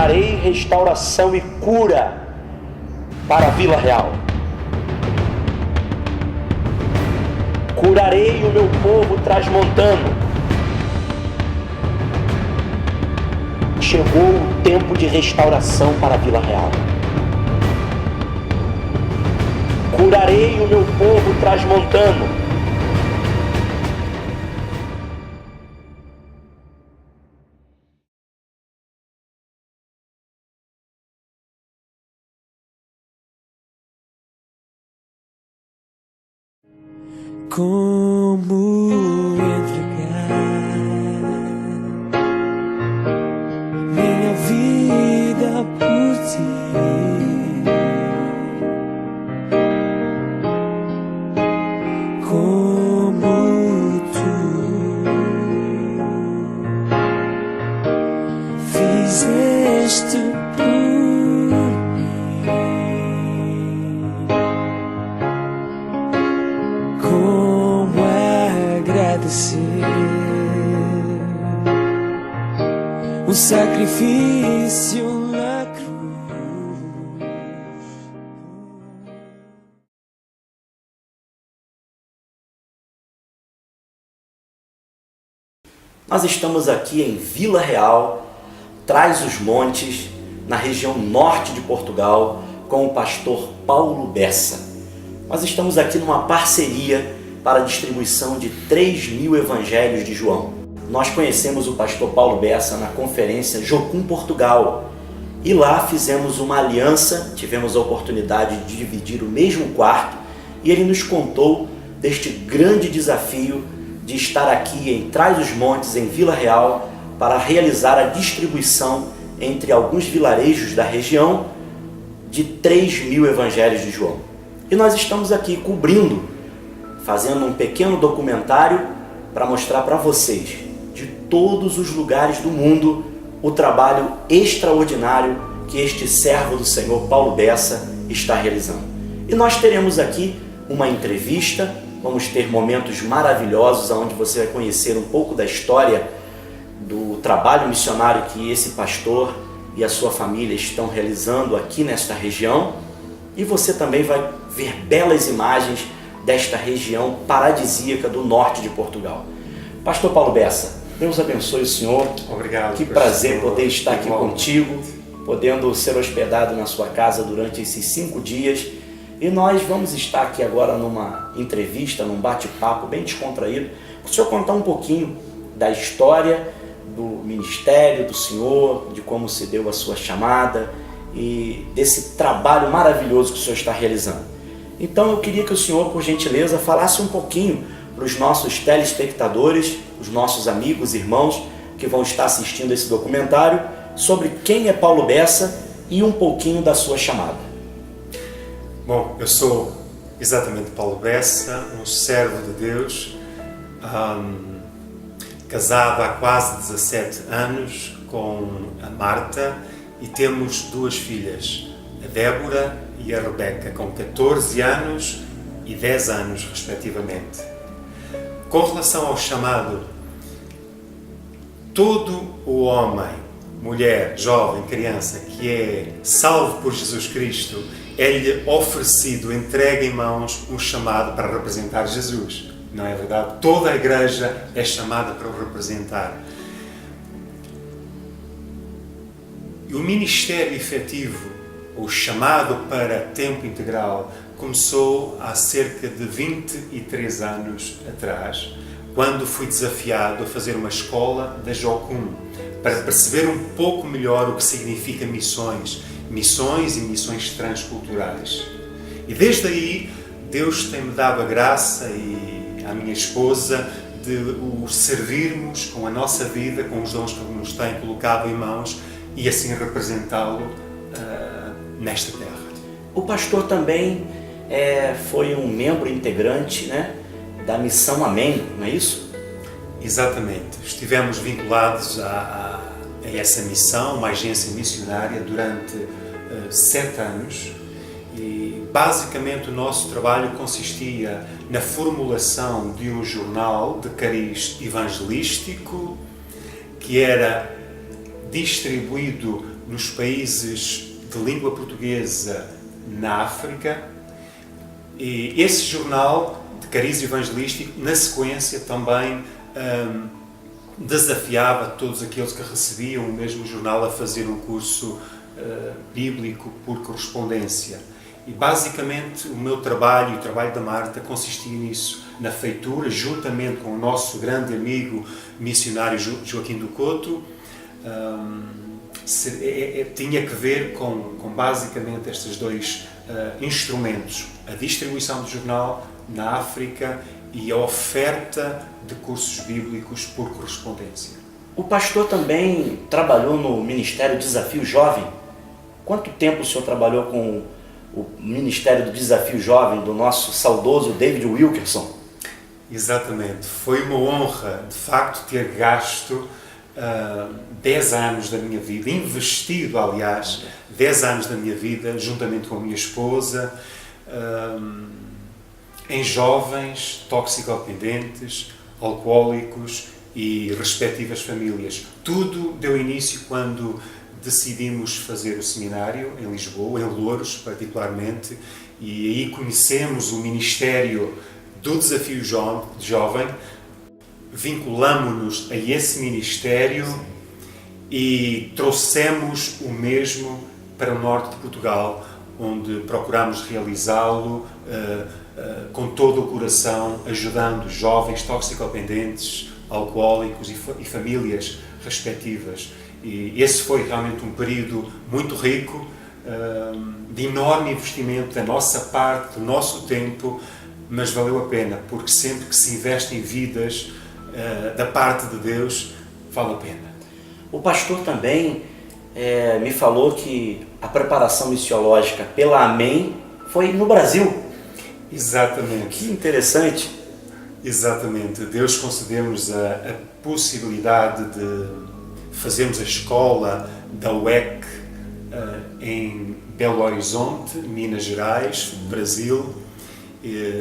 Trarei restauração e cura para a Vila Real. Curarei o meu povo transmontano. Chegou o tempo de restauração para a Vila Real. Curarei o meu povo transmontano. Como entregar minha vida por ti? Como tu fizeste por mim? Como agradecer o sacrifício na cruz? Nós estamos aqui em Vila Real, Trás-os-Montes, na região norte de Portugal, com o pastor Paulo Bessa. Nós estamos aqui numa parceria para a distribuição de 3.000 evangelhos de João. Nós conhecemos o pastor Paulo Bessa na conferência Jocum Portugal e lá fizemos uma aliança, tivemos a oportunidade de dividir o mesmo quarto e ele nos contou deste grande desafio de estar aqui em Trás-os-Montes, em Vila Real, para realizar a distribuição entre alguns vilarejos da região de 3.000 evangelhos de João. E nós estamos aqui cobrindo, fazendo um pequeno documentário para mostrar para vocês, de todos os lugares do mundo, o trabalho extraordinário que este servo do Senhor, Paulo Bessa, está realizando. E nós teremos aqui uma entrevista, vamos ter momentos maravilhosos onde você vai conhecer um pouco da história do trabalho missionário que esse pastor e a sua família estão realizando aqui nesta região. E você também vai ver belas imagens desta região paradisíaca do norte de Portugal. Pastor Paulo Bessa, Deus abençoe o senhor. Obrigado. Que prazer poder estar aqui contigo, podendo ser hospedado na sua casa durante esses 5 dias. E nós vamos estar aqui agora numa entrevista, num bate-papo bem descontraído, para o senhor contar um pouquinho da história do ministério do senhor, de como se deu a sua chamada e desse trabalho maravilhoso que o senhor está realizando. Então eu queria que o senhor, por gentileza, falasse um pouquinho para os nossos telespectadores, os nossos amigos, irmãos que vão estar assistindo esse documentário, sobre quem é Paulo Bessa e um pouquinho da sua chamada. Bom, eu sou exatamente Paulo Bessa, um servo de Deus, casado há quase 17 anos com a Marta e temos 2 filhas, a Débora e a Rebeca, com 14 anos e 10 anos, respectivamente. Com relação ao chamado, todo o homem, mulher, jovem, criança que é salvo por Jesus Cristo, é-lhe oferecido, entregue em mãos um chamado para representar Jesus. Não é verdade? Toda a igreja é chamada para o representar. E o ministério efetivo, o chamado para tempo integral, começou há cerca de 23 anos atrás, quando fui desafiado a fazer uma escola da Jocum, para perceber um pouco melhor o que significa missões e missões transculturais. E desde aí, Deus tem-me dado a graça e à minha esposa de o servirmos com a nossa vida, com os dons que Ele nos tem colocado em mãos e assim representá-lo nesta terra. O pastor também foi um membro integrante, né, da Missão Amém, não é isso? Exatamente. Estivemos vinculados a essa missão, uma agência missionária, durante 7 anos. E basicamente o nosso trabalho consistia na formulação de um jornal de cariz evangelístico que era distribuído nos países de língua portuguesa na África, e esse jornal de cariz evangelístico, na sequência, também desafiava todos aqueles que recebiam o mesmo jornal a fazer um curso bíblico por correspondência. E basicamente o meu trabalho e o trabalho da Marta consistia nisso, na feitura, juntamente com o nosso grande amigo missionário Joaquim do Couto. Tinha que ver com basicamente estes dois instrumentos: a distribuição do jornal na África e a oferta de cursos bíblicos por correspondência. O pastor também trabalhou no Ministério Desafio Jovem. Quanto tempo o senhor trabalhou com o Ministério do Desafio Jovem do nosso saudoso David Wilkerson? Exatamente. Foi uma honra, de facto, ter gasto 10 anos da minha vida, investido, aliás, 10 anos da minha vida, juntamente com a minha esposa, em jovens toxicodependentes, alcoólicos e respectivas famílias. Tudo deu início quando decidimos fazer o seminário em Lisboa, em Louros particularmente, e aí conhecemos o Ministério do Desafio Jovem, vinculamo-nos a esse ministério e trouxemos o mesmo para o norte de Portugal, onde procuramos realizá-lo com todo o coração, ajudando jovens toxicodependentes, alcoólicos e famílias respectivas. E esse foi realmente um período muito rico, de enorme investimento da nossa parte, do nosso tempo, mas valeu a pena, porque sempre que se investe em vidas da parte de Deus, vale a pena. O pastor também me falou que a preparação missiológica pela Amém foi no Brasil. Exatamente. Que interessante. Exatamente. Deus concedeu-nos a possibilidade de fazermos a escola da UEC em Belo Horizonte, Minas Gerais, Brasil.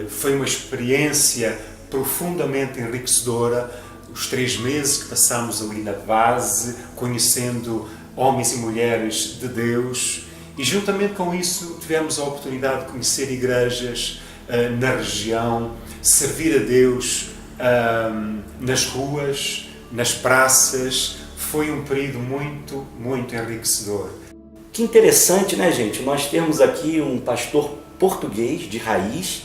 Foi uma experiência profundamente enriquecedora. Os 3 meses que passamos ali na base, conhecendo homens e mulheres de Deus, e juntamente com isso tivemos a oportunidade de conhecer igrejas na região, servir a Deus nas ruas, nas praças. Foi um período muito, muito enriquecedor. Que interessante, né, gente? Nós temos aqui um pastor português de raiz,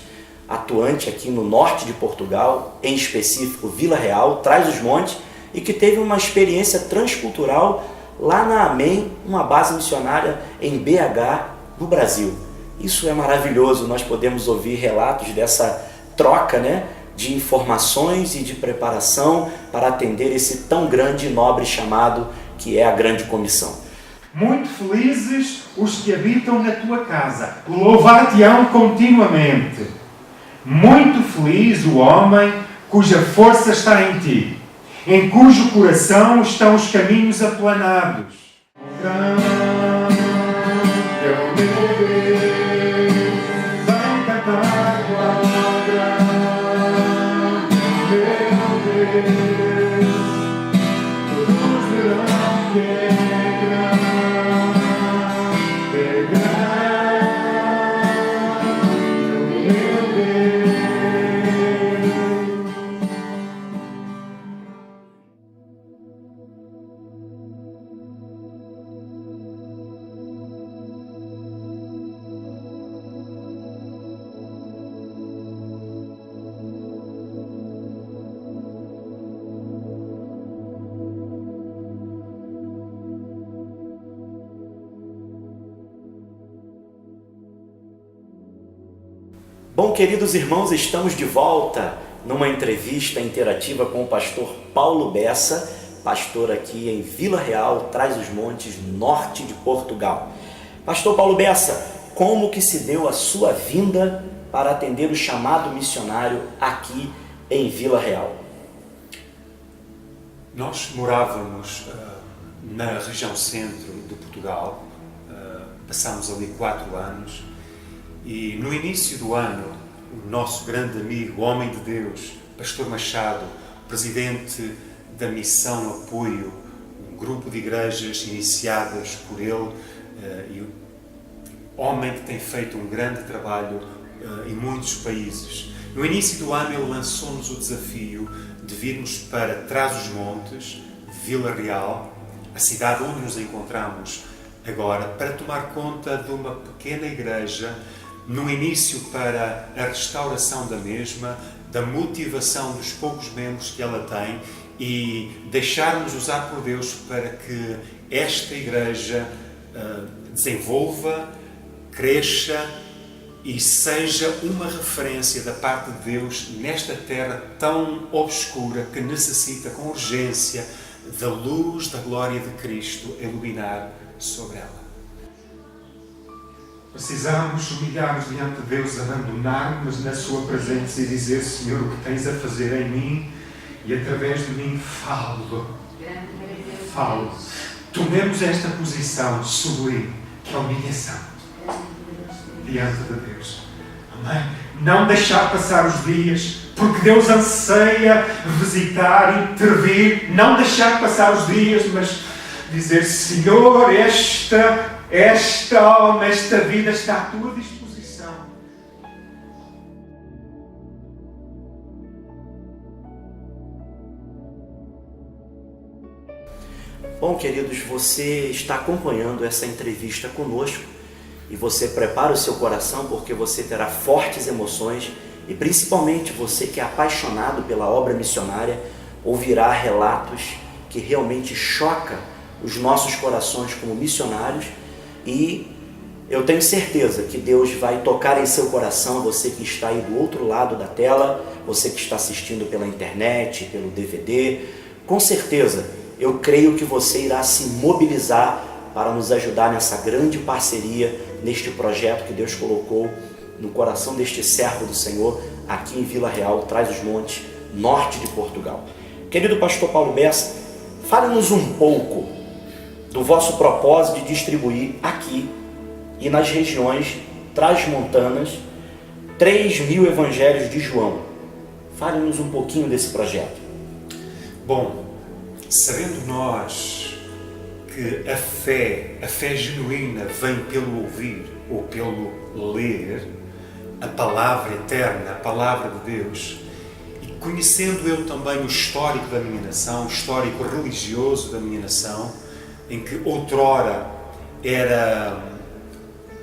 atuante aqui no norte de Portugal, em específico Vila Real, Trás-os-Montes, e que teve uma experiência transcultural lá na Amém, uma base missionária em BH, no Brasil. Isso é maravilhoso, nós podemos ouvir relatos dessa troca, né, de informações e de preparação para atender esse tão grande e nobre chamado que é a grande comissão. Muito felizes os que habitam na tua casa, louvar-te-ão continuamente. Muito feliz o homem cuja força está em ti, em cujo coração estão os caminhos aplanados. Bom, queridos irmãos, estamos de volta numa entrevista interativa com o pastor Paulo Bessa, pastor aqui em Vila Real, Trás-os-Montes, norte de Portugal. Pastor Paulo Bessa, como que se deu a sua vinda para atender o chamado missionário aqui em Vila Real? Nós morávamos na região centro de Portugal, passámos ali 4 anos, e no início do ano, o nosso grande amigo, homem de Deus, pastor Machado, presidente da Missão Apoio, um grupo de igrejas iniciadas por ele, e homem que tem feito um grande trabalho em muitos países. No início do ano ele lançou-nos o desafio de virmos para Trás-os-Montes, Vila Real, a cidade onde nos encontramos agora, para tomar conta de uma pequena igreja, no início para a restauração da mesma, da motivação dos poucos membros que ela tem e deixar-nos usar por Deus para que esta igreja desenvolva, cresça e seja uma referência da parte de Deus nesta terra tão obscura que necessita com urgência da luz da glória de Cristo a iluminar sobre ela. Precisamos humilhar-nos diante de Deus, abandonar-nos na sua presença e dizer: Senhor, o que tens a fazer em mim e através de mim, falo. Tomemos esta posição sublime, que é a humilhação diante de Deus. Amém? Não deixar passar os dias, porque Deus anseia visitar, intervir. Não deixar passar os dias, mas dizer: Senhor, esta alma, esta vida está à tua disposição. Bom, queridos, você está acompanhando essa entrevista conosco e você prepara o seu coração porque você terá fortes emoções e principalmente você que é apaixonado pela obra missionária ouvirá relatos que realmente chocam os nossos corações como missionários e eu tenho certeza que Deus vai tocar em seu coração, você que está aí do outro lado da tela, você que está assistindo pela internet, pelo DVD, com certeza eu creio que você irá se mobilizar para nos ajudar nessa grande parceria, neste projeto que Deus colocou no coração deste servo do Senhor, aqui em Vila Real, Trás-os-Montes, norte de Portugal. Querido pastor Paulo Bessa, fale-nos um pouco do vosso propósito de distribuir aqui e nas regiões transmontanas 3.000 evangelhos de João. Fale-nos um pouquinho desse projeto. Bom, sabendo nós que a fé genuína vem pelo ouvir ou pelo ler a palavra eterna, a palavra de Deus, e conhecendo eu também o histórico da minha nação, o histórico religioso da minha nação, em que outrora era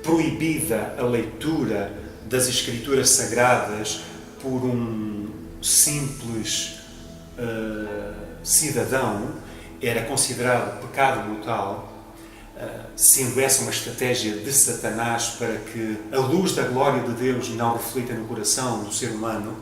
proibida a leitura das Escrituras Sagradas por um simples cidadão, era considerado pecado mortal, sendo essa uma estratégia de Satanás para que a luz da glória de Deus não reflita no coração do ser humano.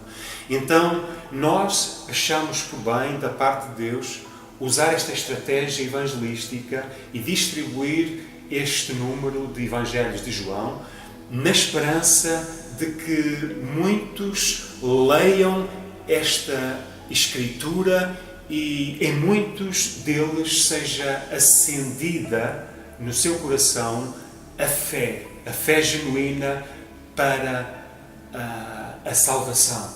Então nós achamos por bem, da parte de Deus, usar esta estratégia evangelística e distribuir este número de Evangelhos de João, na esperança de que muitos leiam esta Escritura e em muitos deles seja acendida no seu coração a fé genuína para a salvação.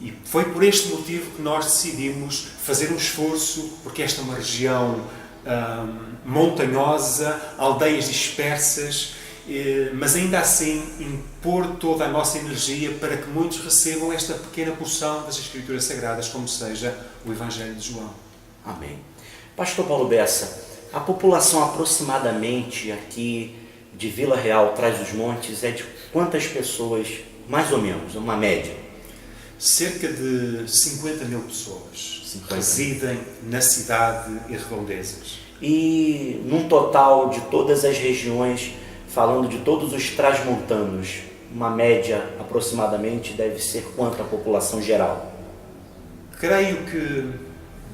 E foi por este motivo que nós decidimos fazer um esforço, porque esta é uma região montanhosa, aldeias dispersas, mas ainda assim impor toda a nossa energia para que muitos recebam esta pequena porção das Escrituras Sagradas, como seja o Evangelho de João. Amém. Pastor Paulo Bessa, a população aproximadamente aqui de Vila Real, Trás-os-Montes, é de quantas pessoas, mais ou menos, uma média? Cerca de 50.000 pessoas residem na cidade e redondezas. E num total de todas as regiões, falando de todos os transmontanos, uma média aproximadamente deve ser quanto a população geral? Creio que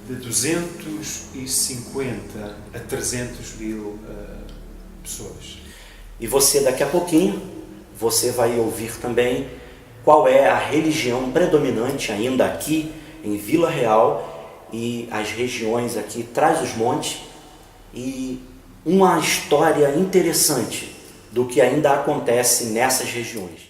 de 250 a 300.000 pessoas. E você daqui a pouquinho, você vai ouvir também qual é a religião predominante ainda aqui em Vila Real e as regiões aqui Trás-os-Montes e uma história interessante do que ainda acontece nessas regiões.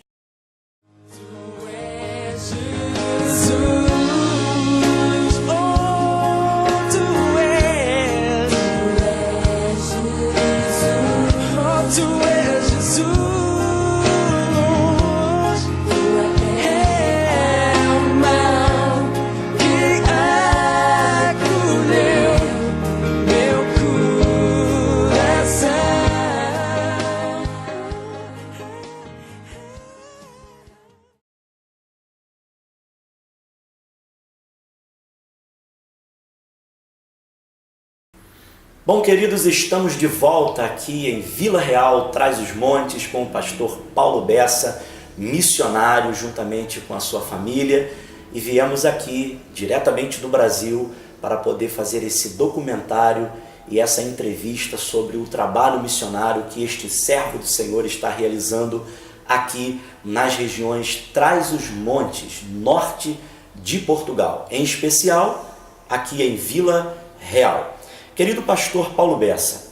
Bom, queridos, estamos de volta aqui em Vila Real, Trás-os-Montes, com o pastor Paulo Bessa, missionário, juntamente com a sua família, e viemos aqui diretamente do Brasil para poder fazer esse documentário e essa entrevista sobre o trabalho missionário que este servo do Senhor está realizando aqui nas regiões Trás-os-Montes, norte de Portugal, em especial aqui em Vila Real. Querido pastor Paulo Bessa,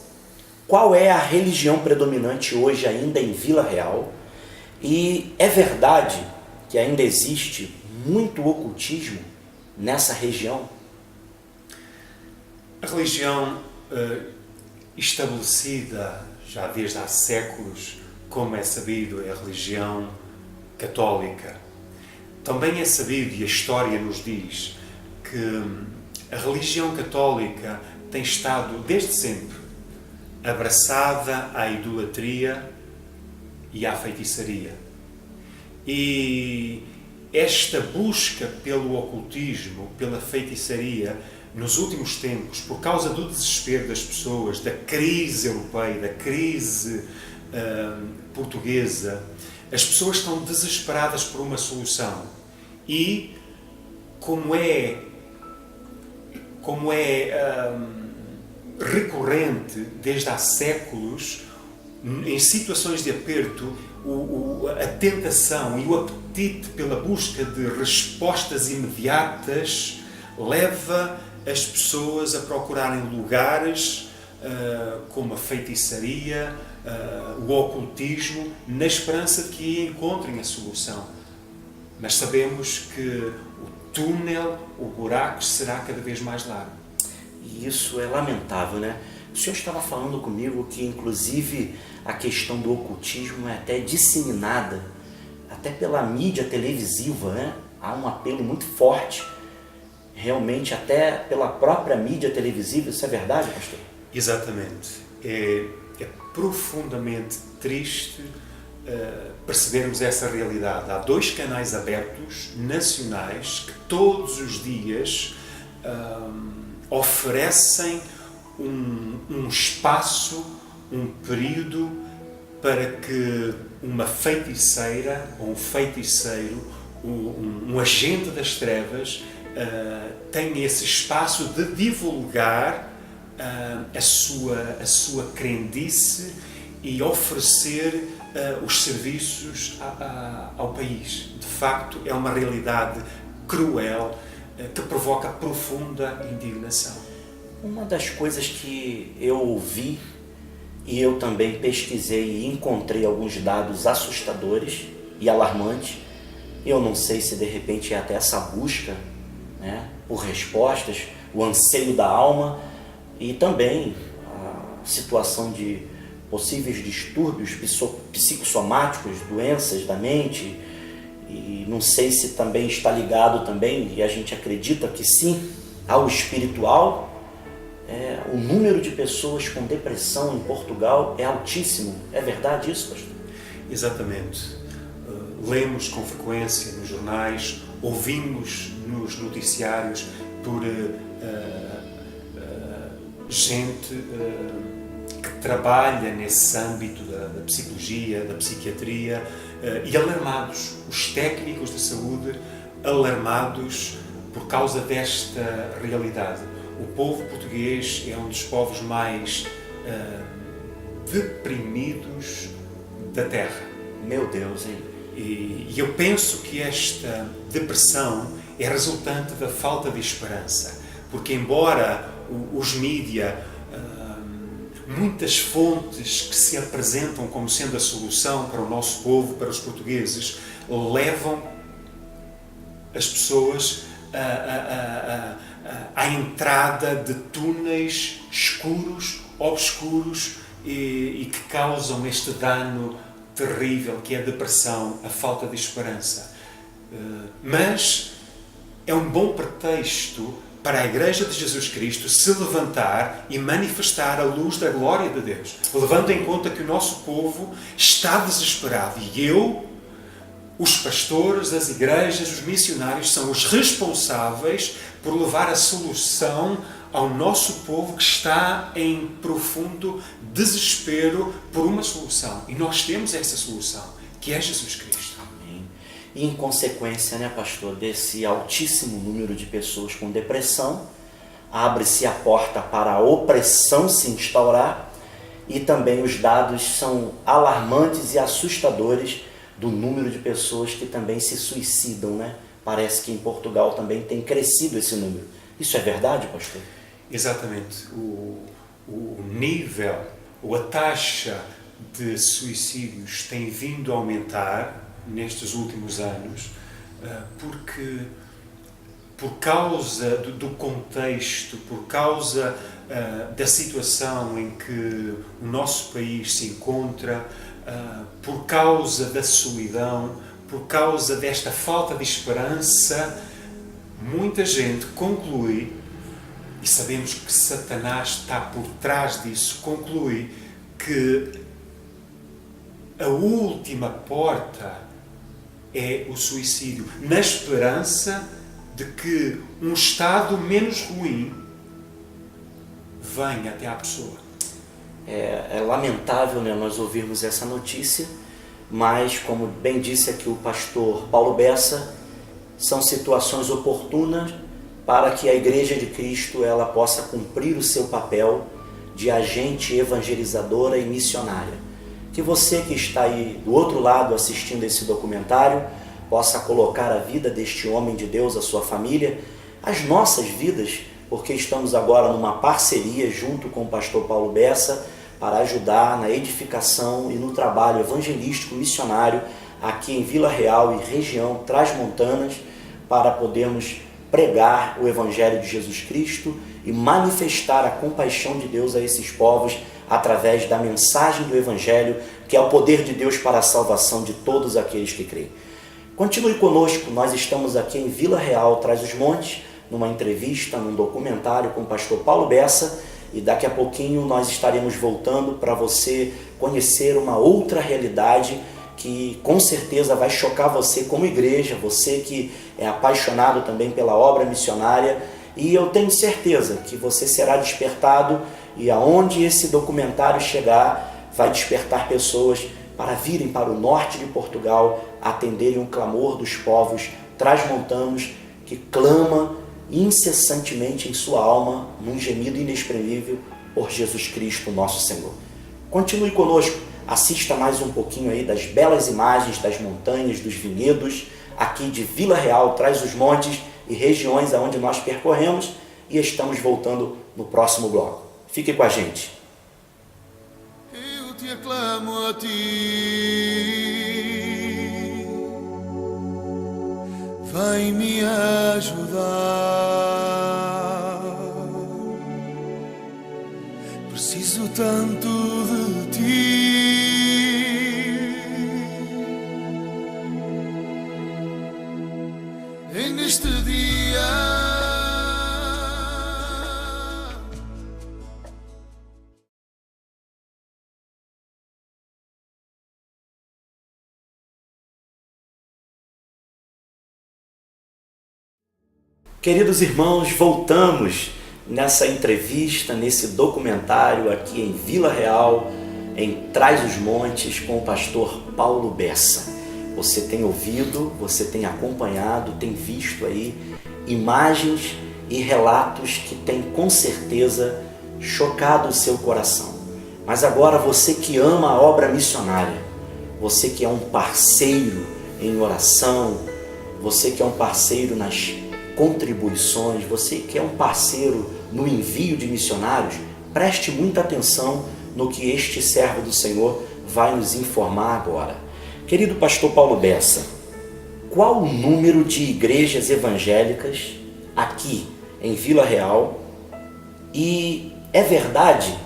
qual é a religião predominante hoje ainda em Vila Real? E é verdade que ainda existe muito ocultismo nessa região? A religião estabelecida já desde há séculos, como é sabido, é a religião católica. Também é sabido, e a história nos diz, que a religião católica tem estado desde sempre abraçada à idolatria e à feitiçaria. E esta busca pelo ocultismo, pela feitiçaria, nos últimos tempos, por causa do desespero das pessoas, da crise europeia, da crise portuguesa, as pessoas estão desesperadas por uma solução. E como é recorrente desde há séculos, em situações de aperto, a tentação e o apetite pela busca de respostas imediatas leva as pessoas a procurarem lugares como a feitiçaria, o ocultismo, na esperança de que encontrem a solução. Mas sabemos que o túnel, o buraco, será cada vez mais largo. E isso é lamentável, né? O senhor estava falando comigo que, inclusive, a questão do ocultismo é até disseminada, até pela mídia televisiva, né? Há um apelo muito forte, realmente, até pela própria mídia televisiva. Isso é verdade, pastor? Exatamente. É profundamente triste percebermos essa realidade. Há 2 canais abertos, nacionais, que todos os dias oferecem um espaço, um período para que uma feiticeira ou um feiticeiro, um agente das trevas, tenha esse espaço de divulgar a sua crendice e oferecer os serviços ao país. De facto, é uma realidade cruel que provoca profunda indignação. Uma das coisas que eu ouvi e eu também pesquisei e encontrei alguns dados assustadores e alarmantes, eu não sei se de repente é até essa busca, né, por respostas, o anseio da alma e também a situação de possíveis distúrbios psicossomáticos, doenças da mente, e não sei se também está ligado também, e a gente acredita que sim, ao espiritual. O número de pessoas com depressão em Portugal é altíssimo. É verdade isso, pastor? Exatamente. Lemos com frequência nos jornais, ouvimos nos noticiários por gente que trabalha nesse âmbito da psicologia, da psiquiatria, e alarmados, os técnicos de saúde alarmados por causa desta realidade. O povo português é um dos povos mais deprimidos da terra. Meu Deus, hein? E eu penso que esta depressão é resultante da falta de esperança, porque embora os mídia, muitas fontes que se apresentam como sendo a solução para o nosso povo, para os portugueses, levam as pessoas à entrada de túneis escuros, obscuros e que causam este dano terrível que é a depressão, a falta de esperança. Mas é um bom pretexto para a Igreja de Jesus Cristo se levantar e manifestar a luz da glória de Deus, levando em conta que o nosso povo está desesperado. E eu os pastores, as igrejas, os missionários são os responsáveis por levar a solução ao nosso povo que está em profundo desespero por uma solução. E nós temos essa solução, que é Jesus Cristo. Amém. E em consequência, né, pastor, desse altíssimo número de pessoas com depressão, abre-se a porta para a opressão se instaurar, e também os dados são alarmantes e assustadores do número de pessoas que também se suicidam, né? Parece que em Portugal também tem crescido esse número. Isso é verdade, pastor? Exatamente. O nível, ou a taxa de suicídios tem vindo a aumentar nestes últimos anos, porque por causa do contexto, por causa da situação em que o nosso país se encontra, por causa da solidão, por causa desta falta de esperança, muita gente conclui, e sabemos que Satanás está por trás disso, conclui que a última porta é o suicídio, na esperança de que um estado menos ruim venha até à pessoa. É lamentável, né, nós ouvirmos essa notícia, mas, como bem disse aqui o pastor Paulo Bessa, são situações oportunas para que a Igreja de Cristo ela possa cumprir o seu papel de agente evangelizadora e missionária. Que você que está aí do outro lado assistindo esse documentário possa colocar a vida deste homem de Deus, a sua família, as nossas vidas, porque estamos agora numa parceria junto com o pastor Paulo Bessa para ajudar na edificação e no trabalho evangelístico missionário aqui em Vila Real e região Trás-Montanas, para podermos pregar o Evangelho de Jesus Cristo e manifestar a compaixão de Deus a esses povos através da mensagem do Evangelho, que é o poder de Deus para a salvação de todos aqueles que creem. Continue conosco, nós estamos aqui em Vila Real, Trás-os-Montes, numa entrevista, num documentário com o pastor Paulo Bessa, e daqui a pouquinho nós estaremos voltando para você conhecer uma outra realidade que com certeza vai chocar você como igreja, você que é apaixonado também pela obra missionária, e eu tenho certeza que você será despertado, e aonde esse documentário chegar, vai despertar pessoas para virem para o norte de Portugal, atenderem um clamor dos povos trás-montanos que clama incessantemente em sua alma, num gemido inexprimível, por Jesus Cristo, nosso Senhor. Continue conosco, assista mais um pouquinho aí das belas imagens das montanhas, dos vinhedos, aqui de Vila Real, Trás-os-Montes e regiões aonde nós percorremos, e estamos voltando no próximo bloco. Fique com a gente. Eu te aclamo a ti, vai me ajudar, preciso tanto de ti, neste dia. Queridos irmãos, voltamos nessa entrevista, nesse documentário aqui em Vila Real, em Trás-os-Montes, com o pastor Paulo Bessa. Você tem ouvido, você tem acompanhado, tem visto aí imagens e relatos que têm com certeza chocado o seu coração. Mas agora você que ama a obra missionária, você que é um parceiro em oração, você que é um parceiro nas contribuições, você que é um parceiro no envio de missionários, preste muita atenção no que este servo do Senhor vai nos informar agora. Querido pastor Paulo Bessa, qual o número de igrejas evangélicas aqui em Vila Real? E é verdade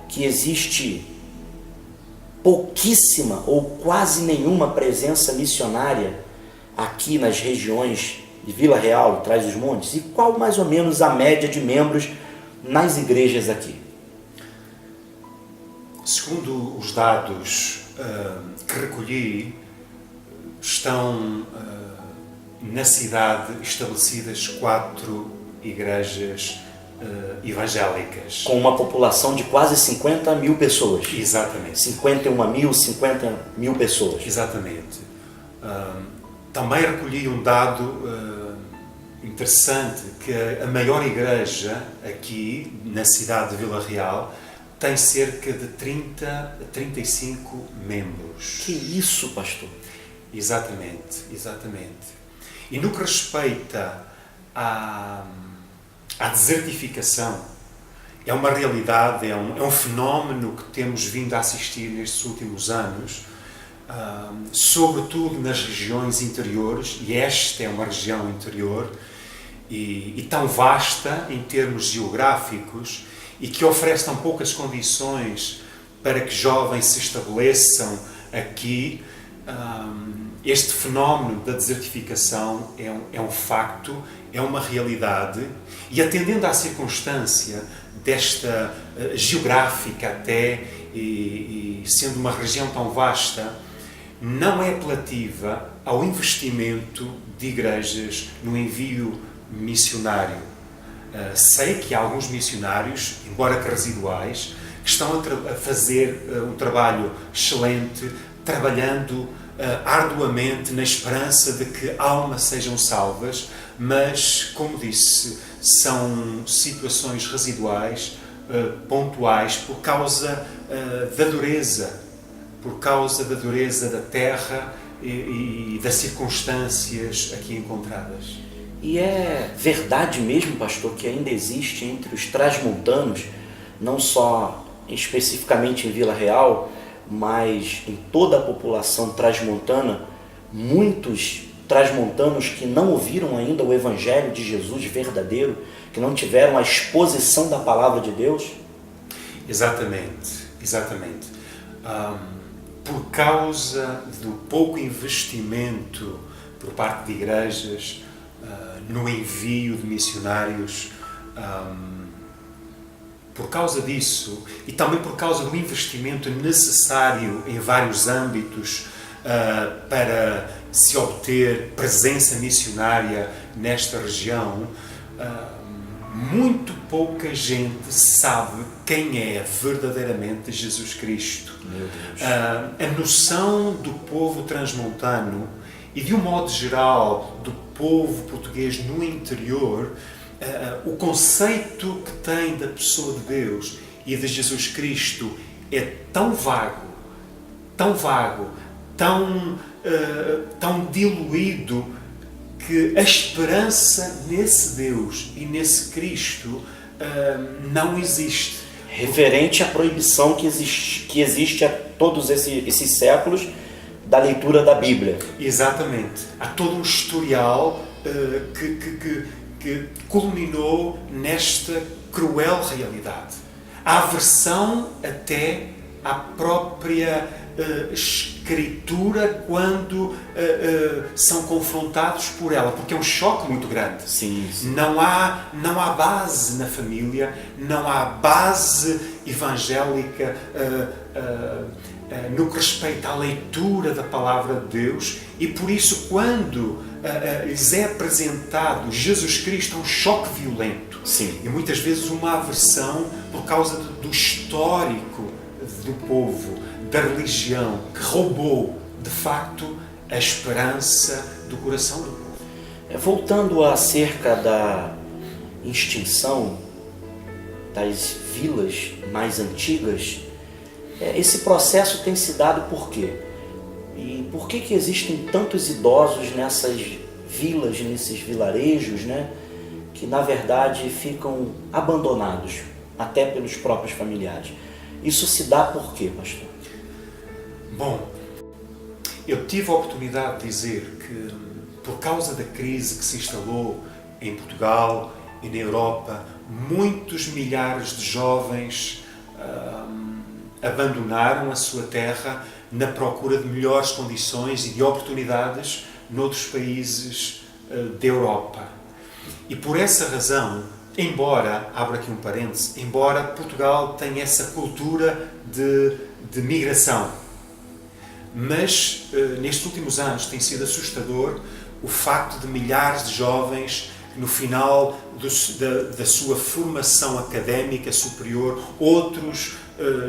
que existe pouquíssima ou quase nenhuma presença missionária aqui nas regiões de Vila Real, Trás-os-Montes? E qual mais ou menos a média de membros nas igrejas aqui? Segundo os dados que recolhi, estão na cidade estabelecidas 4 igrejas evangélicas. Com uma população de quase 50 mil pessoas. Exatamente. 51 mil, 50 mil pessoas. Exatamente. Também recolhi um dado interessante, que a maior igreja aqui na cidade de Vila Real tem cerca de 30 a 35 membros. Que isso, pastor? Exatamente, exatamente. E no que respeita à desertificação, é uma realidade, é um fenómeno que temos vindo a assistir nestes últimos anos, sobretudo nas regiões interiores, e esta é uma região interior, e tão vasta em termos geográficos, e que oferece tão poucas condições para que jovens se estabeleçam aqui. Este fenómeno da desertificação é um facto, é uma realidade, e atendendo à circunstância desta geográfica até, e sendo uma região tão vasta, não é apelativa ao investimento de igrejas no envio missionário. Sei que há alguns missionários, embora que residuais, que estão a fazer um trabalho excelente, trabalhando arduamente na esperança de que almas sejam salvas, mas, como disse, são situações residuais, pontuais, por causa da dureza, da terra e das circunstâncias aqui encontradas. E é verdade mesmo, pastor, que ainda existe entre os transmontanos, não só especificamente em Vila Real, mas em toda a população transmontana, muitos transmontanos que não ouviram ainda o Evangelho de Jesus verdadeiro, que não tiveram a exposição da Palavra de Deus? Exatamente, exatamente. Por causa do pouco investimento por parte de igrejas no envio de missionários, por causa disso, e também por causa do investimento necessário em vários âmbitos para se obter presença missionária nesta região, muito pouca gente sabe quem é verdadeiramente Jesus Cristo. Meu Deus. A noção do povo transmontano e, de um modo geral, do povo português no interior, o conceito que tem da pessoa de Deus e de Jesus Cristo é tão vago, tão diluído, que a esperança nesse Deus e nesse Cristo não existe. Referente à proibição que existe há todos esses séculos da leitura da Bíblia. Exatamente. Há todo um historial que culminou nesta cruel realidade. A aversão até à própria Escritura quando são confrontados por ela, porque é um choque muito grande. Sim. Não há base na família, não há base evangélica no que respeita à leitura da Palavra de Deus, e por isso quando lhes é apresentado Jesus Cristo, é um choque violento. Sim. E muitas vezes uma aversão por causa do histórico do povo, da religião, que roubou, de facto, a esperança do coração do povo. Voltando acerca da extinção das vilas mais antigas, esse processo tem se dado por quê? E por que existem tantos idosos nessas vilas, nesses vilarejos, né, que na verdade ficam abandonados, até pelos próprios familiares? Isso se dá por quê, pastor? Bom, eu tive a oportunidade de dizer que, por causa da crise que se instalou em Portugal e na Europa, muitos milhares de jovens abandonaram a sua terra na procura de melhores condições e de oportunidades noutros países da Europa. E por essa razão, embora, abro aqui um parêntese, embora Portugal tenha essa cultura de migração, Mas nestes últimos anos tem sido assustador o facto de milhares de jovens, no final da sua formação académica superior, outros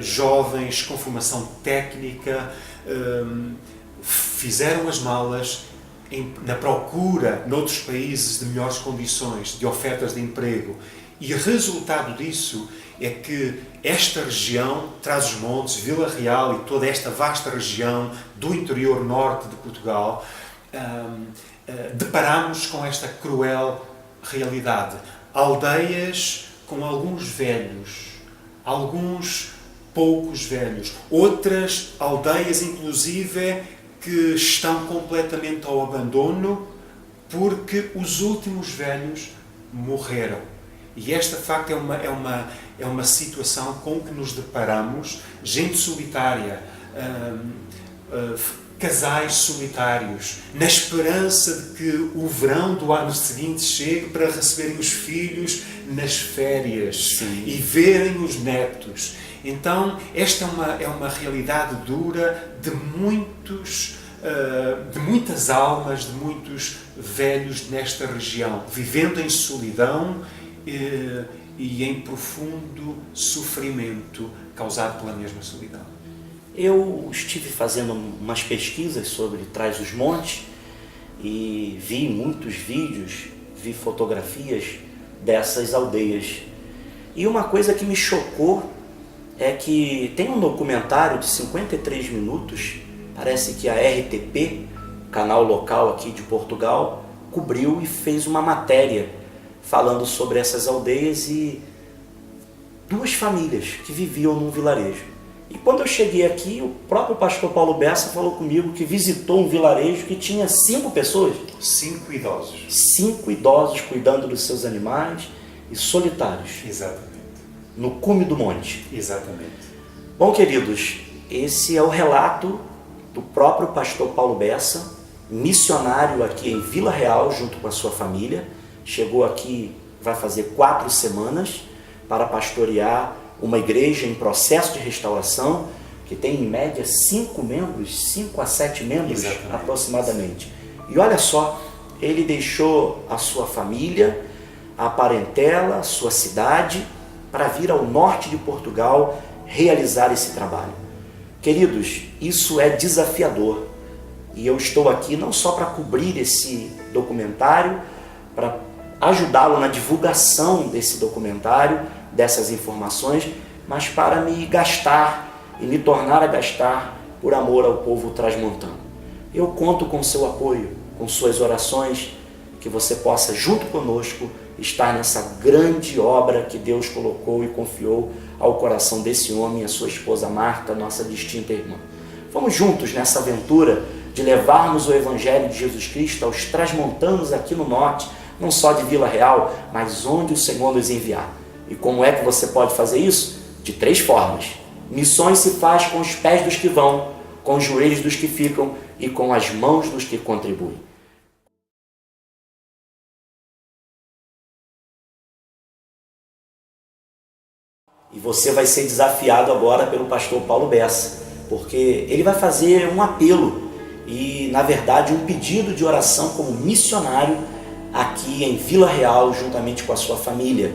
jovens com formação técnica fizeram as malas na procura, noutros países, de melhores condições, de ofertas de emprego. E o resultado disso é que esta região, Trás-os-Montes, Vila Real e toda esta vasta região do interior norte de Portugal, deparamos com esta cruel realidade. Aldeias com alguns velhos, alguns poucos velhos, outras aldeias, inclusive, que estão completamente ao abandono porque os últimos velhos morreram. E esta, de facto, é uma situação com que nos deparamos, gente solitária, casais solitários, na esperança de que o verão do ano seguinte chegue para receberem os filhos nas férias. Sim. E verem os netos. Então, esta é uma realidade dura de muitas almas, de muitos velhos nesta região, vivendo em solidão e em profundo sofrimento causado pela mesma solidão. Eu estive fazendo umas pesquisas sobre Trás-os-Montes e vi muitos vídeos, vi fotografias dessas aldeias. E uma coisa que me chocou é que tem um documentário de 53 minutos, parece que a RTP, canal local aqui de Portugal, cobriu e fez uma matéria falando sobre essas aldeias e duas famílias que viviam num vilarejo. E quando eu cheguei aqui, o próprio pastor Paulo Bessa falou comigo que visitou um vilarejo que tinha 5 pessoas. 5 idosos. 5 idosos cuidando dos seus animais e solitários. Exatamente. No cume do monte. Exatamente. Bom, queridos, esse é o relato do próprio pastor Paulo Bessa, missionário aqui em Vila Real, junto com a sua família. Chegou aqui, vai fazer 4 semanas, para pastorear uma igreja em processo de restauração, que tem em média 5 a 7 membros. Exatamente. Aproximadamente. E olha só, ele deixou a sua família, a parentela, a sua cidade, para vir ao norte de Portugal realizar esse trabalho. Queridos, isso é desafiador. E eu estou aqui não só para cobrir esse documentário, para ajudá-lo na divulgação desse documentário, dessas informações, mas para me gastar e me tornar a gastar por amor ao povo transmontano. Eu conto com seu apoio, com suas orações, que você possa, junto conosco, estar nessa grande obra que Deus colocou e confiou ao coração desse homem e a sua esposa Marta, nossa distinta irmã. Vamos juntos nessa aventura de levarmos o Evangelho de Jesus Cristo aos transmontanos aqui no norte, não só de Vila Real, mas onde o Senhor nos enviar. E como é que você pode fazer isso? De 3 formas. Missões se faz com os pés dos que vão, com os joelhos dos que ficam e com as mãos dos que contribuem. E você vai ser desafiado agora pelo pastor Paulo Bessa, porque ele vai fazer um apelo e, na verdade, um pedido de oração como missionário aqui em Vila Real, juntamente com a sua família.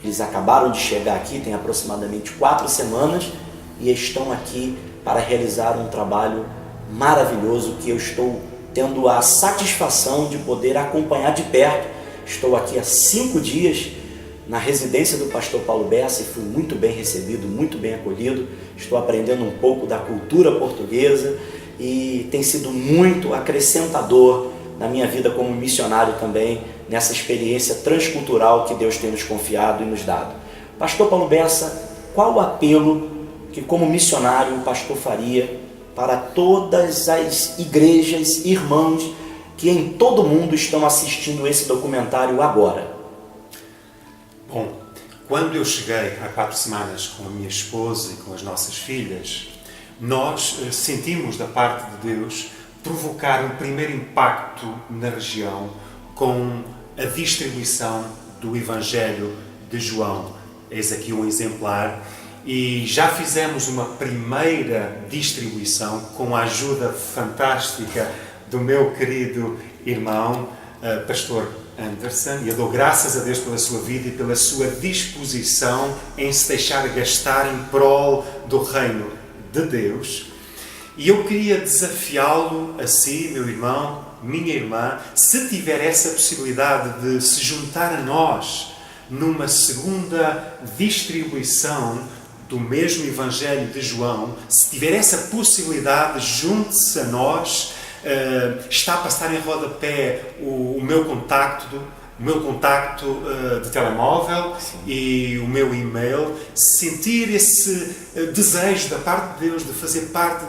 Eles acabaram de chegar aqui, tem aproximadamente 4 semanas, e estão aqui para realizar um trabalho maravilhoso que eu estou tendo a satisfação de poder acompanhar de perto. Estou aqui há 5 dias na residência do pastor Paulo Bessa e fui muito bem recebido, muito bem acolhido. Estou aprendendo um pouco da cultura portuguesa e tem sido muito acrescentador na minha vida como missionário também, nessa experiência transcultural que Deus tem nos confiado e nos dado. Pastor Paulo Bessa, qual o apelo que como missionário o pastor faria para todas as igrejas, irmãos que em todo o mundo estão assistindo esse documentário agora? Bom, quando eu cheguei há 4 semanas com a minha esposa e com as nossas filhas, nós sentimos da parte de Deus provocar um primeiro impacto na região com a distribuição do Evangelho de João. Eis aqui um exemplar. e já fizemos uma primeira distribuição com a ajuda fantástica do meu querido irmão, pastor Anderson, e eu dou graças a Deus pela sua vida e pela sua disposição em se deixar gastar em prol do reino de Deus. E eu queria desafiá-lo a si, meu irmão, minha irmã, se tiver essa possibilidade de se juntar a nós numa segunda distribuição do mesmo Evangelho de João, se tiver essa possibilidade, junte-se a nós. Está a passar em rodapé o meu contacto de telemóvel. Sim. E o meu e-mail. Sentir esse desejo da parte de Deus de fazer parte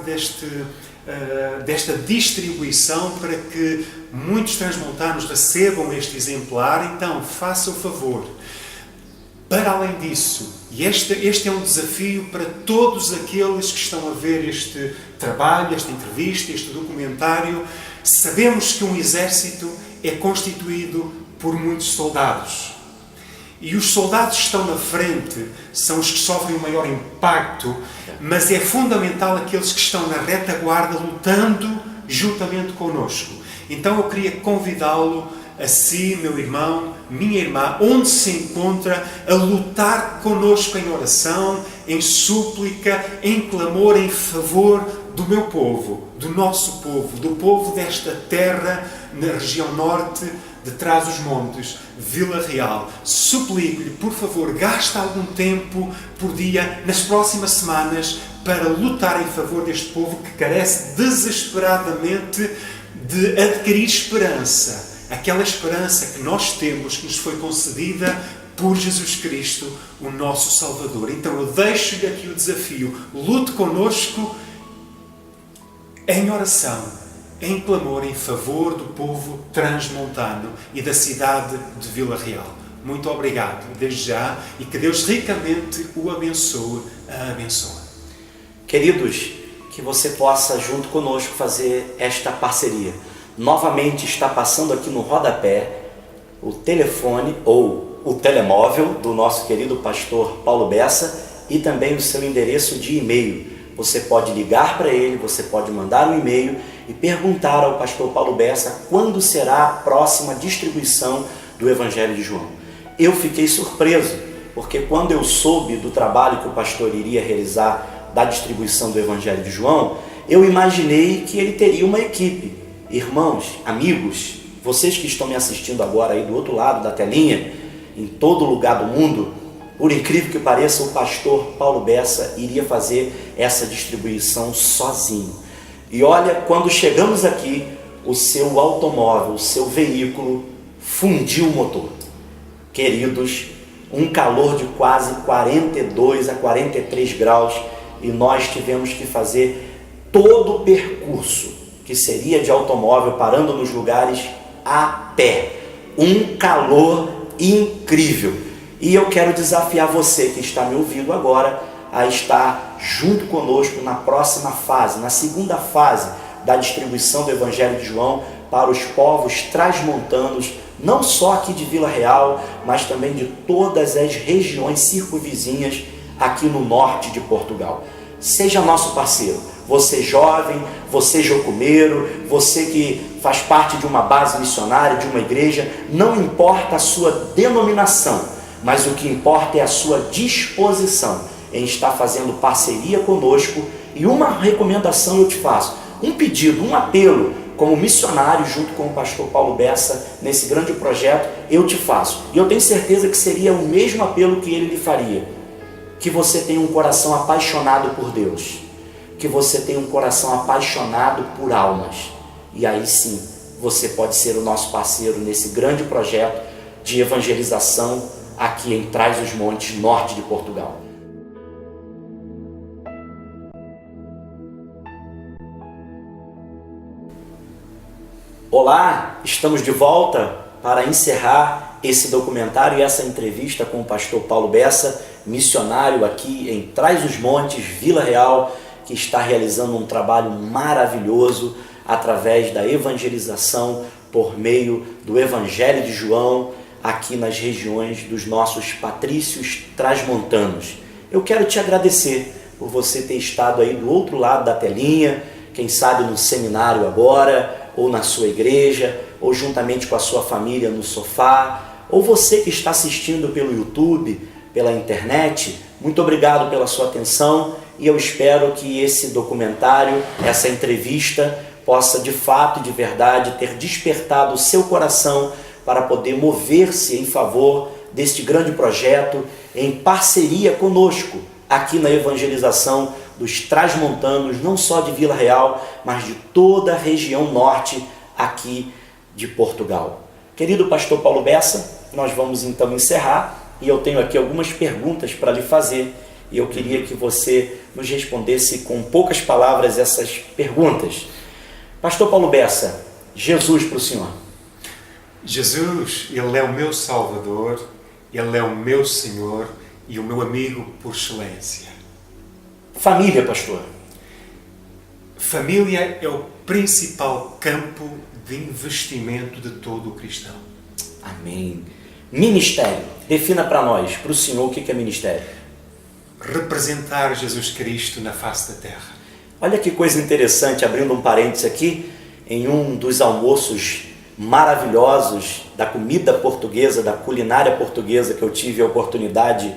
desta distribuição para que muitos transmontanos recebam este exemplar. Então, faça o favor. Para além disso, e este é um desafio para todos aqueles que estão a ver este trabalho, esta entrevista, este documentário, sabemos que um exército é constituído por muitos soldados. E os soldados que estão na frente são os que sofrem o maior impacto, mas é fundamental aqueles que estão na retaguarda lutando juntamente connosco. Então eu queria convidá-lo a si, meu irmão, minha irmã, onde se encontra, a lutar connosco em oração, em súplica, em clamor, em favor do meu povo, do nosso povo, do povo desta terra, na região norte de Trás-os-Montes, Vila Real. Suplico-lhe, por favor, gaste algum tempo por dia, nas próximas semanas, para lutar em favor deste povo que carece desesperadamente de adquirir esperança. Aquela esperança que nós temos, que nos foi concedida por Jesus Cristo, o nosso Salvador. Então eu deixo-lhe aqui o desafio. Lute connosco em oração, em clamor, em favor do povo transmontano e da cidade de Vila Real. Muito obrigado, desde já, e que Deus ricamente o abençoe, a abençoe. Queridos, que você possa junto conosco fazer esta parceria. Novamente está passando aqui no rodapé o telefone ou o telemóvel do nosso querido pastor Paulo Bessa e também o seu endereço de e-mail. Você pode ligar para ele, você pode mandar um e-mail e perguntar ao pastor Paulo Bessa quando será a próxima distribuição do Evangelho de João. Eu fiquei surpreso, porque quando eu soube do trabalho que o pastor iria realizar da distribuição do Evangelho de João, eu imaginei que ele teria uma equipe. Irmãos, amigos, vocês que estão me assistindo agora aí do outro lado da telinha, em todo lugar do mundo, por incrível que pareça, o pastor Paulo Bessa iria fazer essa distribuição sozinho. E olha, quando chegamos aqui, o seu automóvel, o seu veículo fundiu o motor. Queridos, um calor de quase 42 a 43 graus e nós tivemos que fazer todo o percurso que seria de automóvel, parando nos lugares a pé. Um calor incrível. E eu quero desafiar você que está me ouvindo agora a estar junto conosco na próxima fase, na segunda fase da distribuição do Evangelho de João para os povos transmontanos, não só aqui de Vila Real, mas também de todas as regiões circunvizinhas aqui no norte de Portugal. Seja nosso parceiro. Você jovem, você jocumeiro, você que faz parte de uma base missionária, de uma igreja, não importa a sua denominação, mas o que importa é a sua disposição em estar fazendo parceria conosco. E uma recomendação eu te faço, um pedido, um apelo, como missionário junto com o pastor Paulo Bessa, nesse grande projeto, eu te faço. E eu tenho certeza que seria o mesmo apelo que ele lhe faria. Que você tenha um coração apaixonado por Deus. Que você tenha um coração apaixonado por almas. E aí sim, você pode ser o nosso parceiro nesse grande projeto de evangelização aqui em Trás-os-Montes, norte de Portugal. Olá, estamos de volta para encerrar esse documentário e essa entrevista com o pastor Paulo Bessa, missionário aqui em Trás-os-Montes, Vila Real, que está realizando um trabalho maravilhoso através da evangelização por meio do Evangelho de João aqui nas regiões dos nossos patrícios transmontanos. eu quero te agradecer por você ter estado aí do outro lado da telinha, quem sabe no seminário agora, ou na sua igreja, ou juntamente com a sua família no sofá, ou você que está assistindo pelo YouTube, pela internet. Muito obrigado pela sua atenção e eu espero que esse documentário, essa entrevista, possa de fato e de verdade ter despertado o seu coração para poder mover-se em favor deste grande projeto, em parceria conosco, aqui na evangelização dos transmontanos, não só de Vila Real, mas de toda a região norte aqui de Portugal. Querido pastor Paulo Bessa, nós vamos então encerrar e eu tenho aqui algumas perguntas para lhe fazer e eu queria que você nos respondesse com poucas palavras essas perguntas. Pastor Paulo Bessa, Jesus para o senhor. Jesus, Ele é o meu Salvador, Ele é o meu Senhor e o meu amigo por excelência. Família, pastor. Família é o principal campo de investimento de todo o cristão. Amém. Ministério. Defina para nós, para o senhor, o que é ministério? Representar Jesus Cristo na face da terra. Olha que coisa interessante, abrindo um parênteses aqui, em um dos almoços maravilhosos da comida portuguesa, da culinária portuguesa que eu tive a oportunidade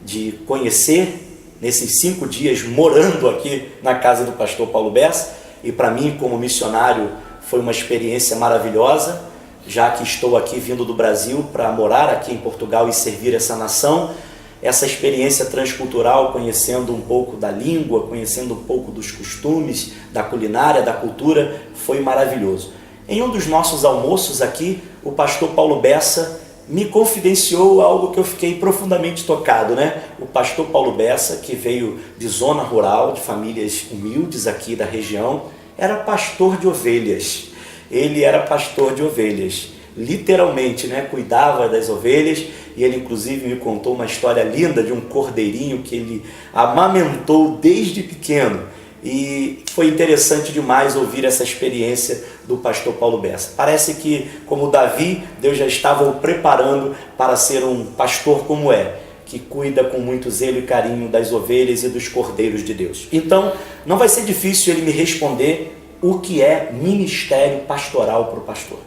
de conhecer nesses 5 dias morando aqui na casa do pastor Paulo Bessa, e para mim como missionário foi uma experiência maravilhosa, já que estou aqui vindo do Brasil para morar aqui em Portugal e servir essa nação. Essa experiência transcultural, conhecendo um pouco da língua, conhecendo um pouco dos costumes, da culinária, da cultura, foi maravilhoso. Em um dos nossos almoços aqui, o pastor Paulo Bessa me confidenciou algo que eu fiquei profundamente tocado, né? O pastor Paulo Bessa, que veio de zona rural, de famílias humildes aqui da região, era pastor de ovelhas. Ele era pastor de ovelhas, literalmente, né? Cuidava das ovelhas, e ele inclusive me contou uma história linda de um cordeirinho que ele amamentou desde pequeno. E foi interessante demais ouvir essa experiência do pastor Paulo Bessa. Parece que, como Davi, Deus já estava o preparando para ser um pastor como é, que cuida com muito zelo e carinho das ovelhas e dos cordeiros de Deus. Então, não vai ser difícil ele me responder o que é ministério pastoral para o pastor.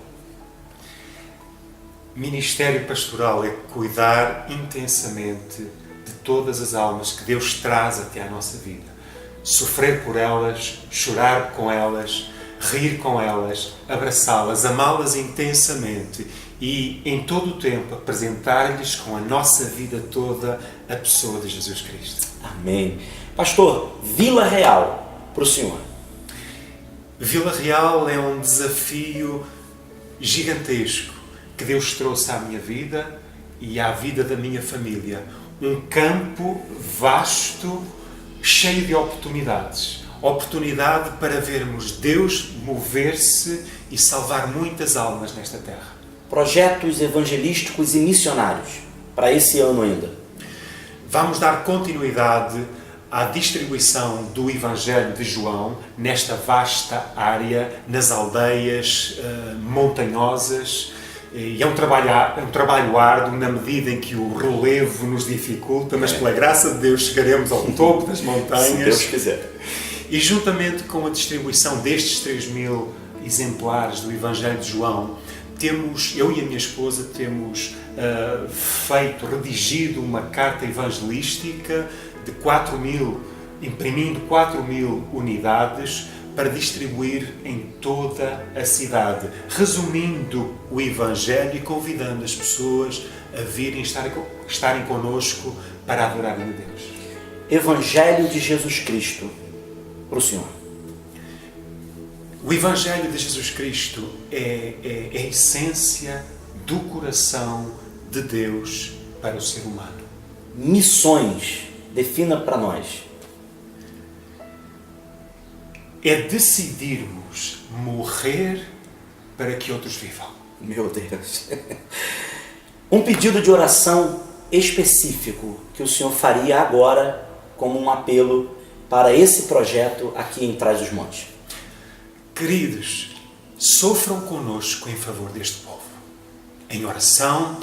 Ministério pastoral é cuidar intensamente de todas as almas que Deus traz até à nossa vida. Sofrer por elas, chorar com elas, rir com elas, abraçá-las, amá-las intensamente e, em todo o tempo, apresentar-lhes com a nossa vida toda a pessoa de Jesus Cristo. Amém. Pastor, Vila Real, para o senhor. Vila Real é um desafio gigantesco que Deus trouxe à minha vida e à vida da minha família. Um campo vasto, cheio de oportunidades. Oportunidade para vermos Deus mover-se e salvar muitas almas nesta terra. Projetos evangelísticos e missionários para esse ano ainda. Vamos dar continuidade à distribuição do Evangelho de João nesta vasta área, nas aldeias montanhosas. E é um trabalho árduo na medida em que o relevo nos dificulta, mas pela graça de Deus chegaremos ao topo das montanhas. Se Deus quiser. E juntamente com a distribuição destes 3.000 exemplares do Evangelho de João, eu e a minha esposa temos redigido uma carta evangelística de 4.000, imprimindo 4.000 unidades para distribuir em toda a cidade, resumindo o Evangelho e convidando as pessoas a virem estarem connosco para adorarem a Deus. Evangelho de Jesus Cristo para o senhor. O Evangelho de Jesus Cristo é a essência do coração de Deus para o ser humano. Missões, defina para nós. É decidirmos morrer para que outros vivam. Meu Deus. Um pedido de oração específico que o senhor faria agora como um apelo para esse projeto aqui em Trás-os-Montes. Queridos, sofram conosco em favor deste povo. Em oração,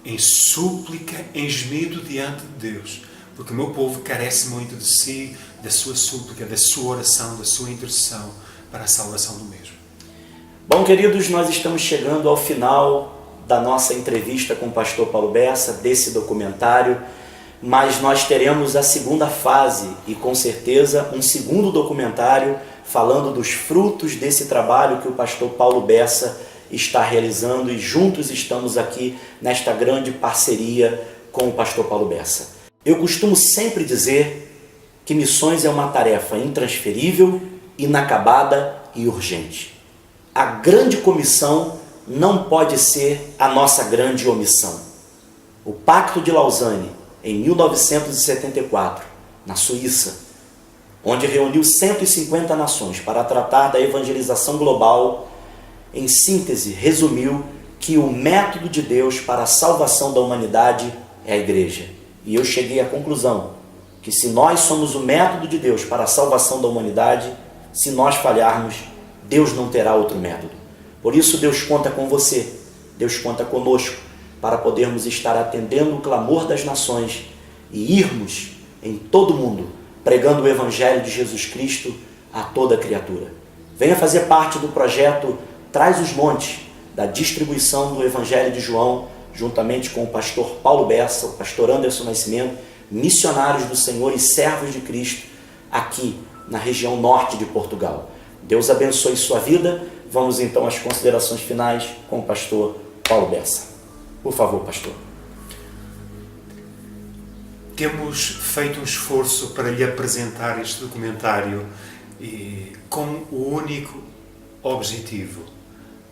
em súplica, em gemido diante de Deus. porque o meu povo carece muito de si, da sua súplica, da sua oração, da sua intercessão para a salvação do mesmo. Bom, queridos, nós estamos chegando ao final da nossa entrevista com o pastor Paulo Bessa, desse documentário, mas nós teremos a segunda fase e com certeza um segundo documentário falando dos frutos desse trabalho que o pastor Paulo Bessa está realizando, e juntos estamos aqui nesta grande parceria com o pastor Paulo Bessa. Eu costumo sempre dizer que missões é uma tarefa intransferível, inacabada e urgente. A grande comissão não pode ser a nossa grande omissão. O Pacto de Lausanne, em 1974, na Suíça, onde reuniu 150 nações para tratar da evangelização global, em síntese, resumiu que o método de Deus para a salvação da humanidade é a igreja. E eu cheguei à conclusão que se nós somos o método de Deus para a salvação da humanidade, se nós falharmos, Deus não terá outro método. Por isso Deus conta com você, Deus conta conosco, para podermos estar atendendo o clamor das nações e irmos em todo o mundo, pregando o Evangelho de Jesus Cristo a toda criatura. Venha fazer parte do projeto Traz os Montes, da distribuição do Evangelho de João, juntamente com o pastor Paulo Bessa, o pastor Anderson Nascimento, missionários do Senhor e servos de Cristo, aqui na região norte de Portugal. Deus abençoe sua vida. Vamos então às considerações finais com o pastor Paulo Bessa. Por favor, pastor. Temos feito um esforço para lhe apresentar este documentário com o único objetivo: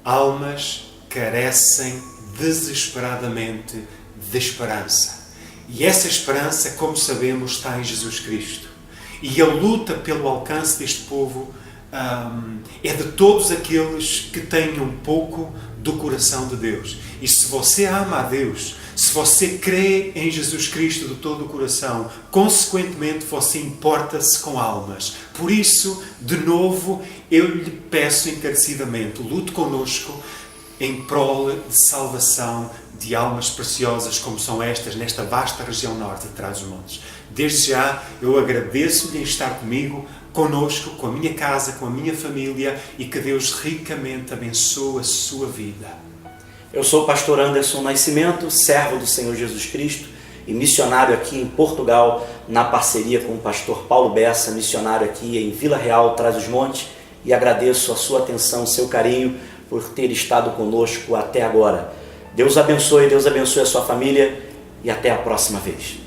almas carecem desesperadamente de esperança. E essa esperança, como sabemos, está em Jesus Cristo. E a luta pelo alcance deste povo é de todos aqueles que têm um pouco do coração de Deus. E se você ama a Deus, se você crê em Jesus Cristo de todo o coração, consequentemente você importa-se com almas. Por isso, de novo, eu lhe peço encarecidamente, lute conosco em prol de salvação de almas preciosas como são estas, nesta vasta região norte de Trás-os-Montes. Desde já, eu agradeço-lhe em estar comigo, conosco, com a minha casa, com a minha família, e que Deus ricamente abençoe a sua vida. Eu sou o pastor Anderson Nascimento, servo do Senhor Jesus Cristo e missionário aqui em Portugal, na parceria com o pastor Paulo Bessa, missionário aqui em Vila Real, Trás-os-Montes, e agradeço a sua atenção, o seu carinho por ter estado conosco até agora. Deus abençoe a sua família e até a próxima vez.